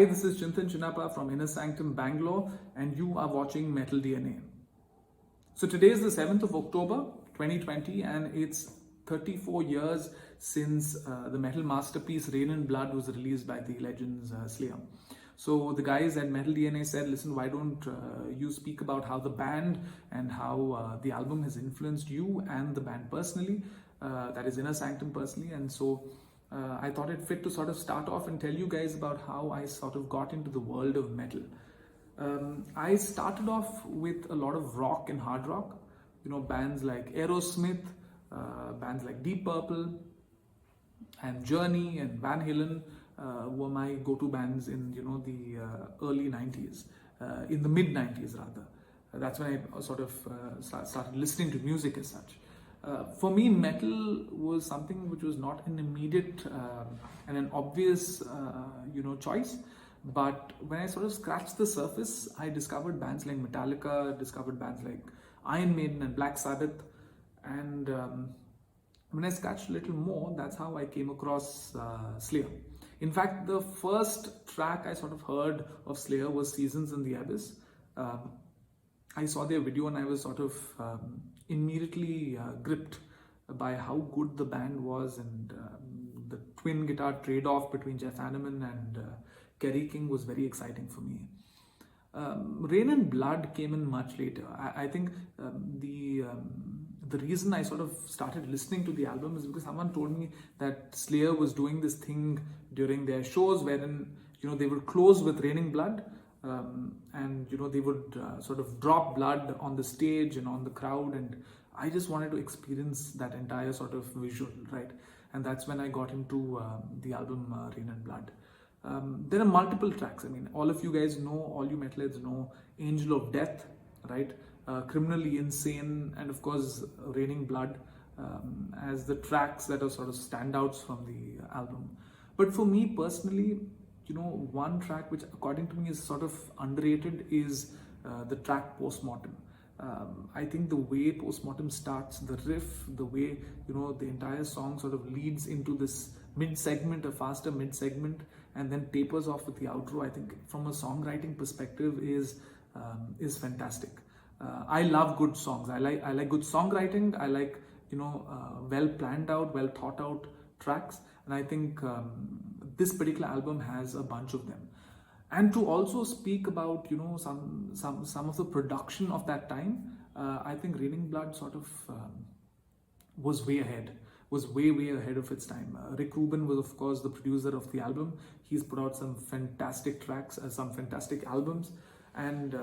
Hi, this is Chintan Chinappa from Inner Sanctum, Bangalore, and you are watching Metal DNA. So today is the 7th of October 2020, and it's 34 years since the metal masterpiece Rain and Blood was released by the legends Slayer. So the guys at Metal DNA said, listen, why don't you speak about how the band and how the album has influenced you and the band personally, that is Inner Sanctum personally. And so I thought it fit to sort of start off and tell you guys about how I sort of got into the world of metal. I started off with a lot of rock and hard rock, bands like Aerosmith, bands like Deep Purple, and Journey and Van Halen were my go-to bands in the early 90s, in the mid 90s rather. That's when I sort of started listening to music as such. For me, metal was something which was not an immediate and an obvious, choice. But when I sort of scratched the surface, I discovered bands like Metallica, discovered bands like Iron Maiden and Black Sabbath. And when I scratched a little more, that's how I came across Slayer. In fact, the first track I sort of heard of Slayer was Seasons in the Abyss. I saw their video and I was sort of immediately gripped by how good the band was, and the twin guitar trade-off between Jeff Hanneman and Kerry King was very exciting for me. Rain and Blood came in much later. I think the reason I sort of started listening to the album is because someone told me that Slayer was doing this thing during their shows wherein they would close with Raining Blood. And they would sort of drop blood on the stage and on the crowd, and I just wanted to experience that entire sort of visual, right? And that's when I got into the album Rain and Blood. There are multiple tracks. I mean, all of you guys know, all you metalheads know Angel of Death, right? Criminally Insane, and of course Raining Blood as the tracks that are sort of standouts from the album. But for me personally, one track which according to me is sort of underrated is the track Postmortem. I think the way Postmortem starts, the riff, the way the entire song sort of leads into this mid-segment, a faster mid-segment, and then tapers off with the outro, I think from a songwriting perspective is fantastic. I love good songs. I like good songwriting. I like well planned out, well thought out tracks, and I think this particular album has a bunch of them. And to also speak about some of the production of that time, I think Raining Blood sort of was way ahead of its time. Rick Rubin was of course the producer of the album. He's put out some fantastic tracks, some fantastic albums, and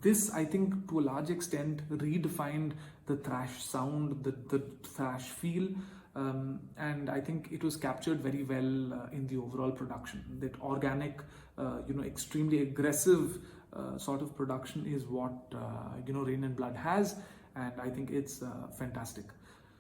this I think to a large extent redefined the thrash sound, the thrash feel. And I think it was captured very well in the overall production. That organic, extremely aggressive sort of production is what Rain and Blood has, and I think it's fantastic.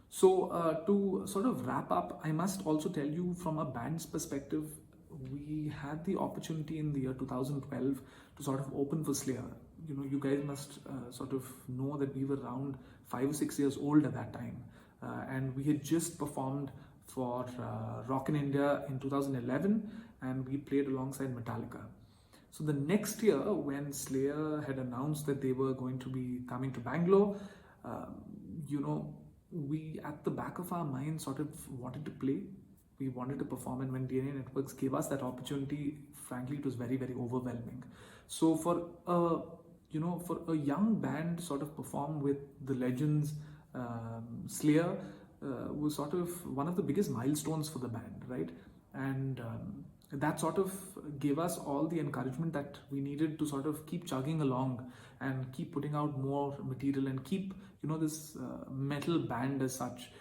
So to sort of wrap up, I must also tell you from a band's perspective, we had the opportunity in the year 2012 to sort of open for Slayer. You guys must sort of know that we were around 5 or 6 years old at that time. And we had just performed for Rock in India in 2011, and we played alongside Metallica. So the next year, when Slayer had announced that they were going to be coming to Bangalore, we at the back of our mind sort of wanted to play. We wanted to perform, and when DNA Networks gave us that opportunity, frankly, it was very, very overwhelming. So for a young band sort of perform with the legends, Slayer was sort of one of the biggest milestones for the band, right? And that sort of gave us all the encouragement that we needed to sort of keep chugging along and keep putting out more material and keep this metal band as such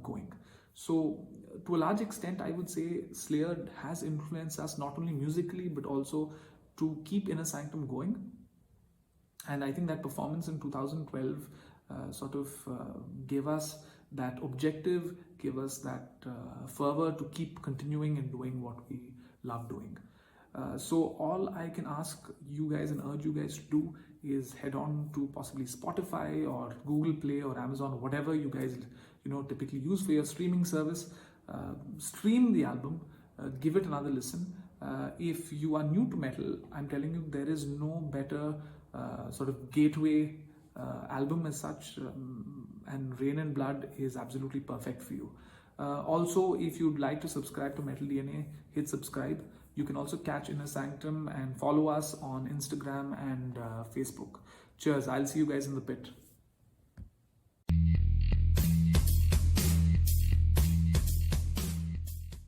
going. So to a large extent, I would say Slayer has influenced us not only musically but also to keep Inner Sanctum going. And I think that performance in 2012 sort of gave us that objective, gave us that fervor to keep continuing and doing what we love doing. So all I can ask you guys and urge you guys to do is head on to possibly Spotify or Google Play or Amazon, whatever you guys typically use for your streaming service. Stream the album, give it another listen. If you are new to metal, I'm telling you, there is no better sort of gateway album as such, and Rain and Blood is absolutely perfect for you. Also, if you'd like to subscribe to Metal DNA, hit subscribe. You can also catch Inner Sanctum and follow us on Instagram and Facebook. Cheers, I'll see you guys in the pit.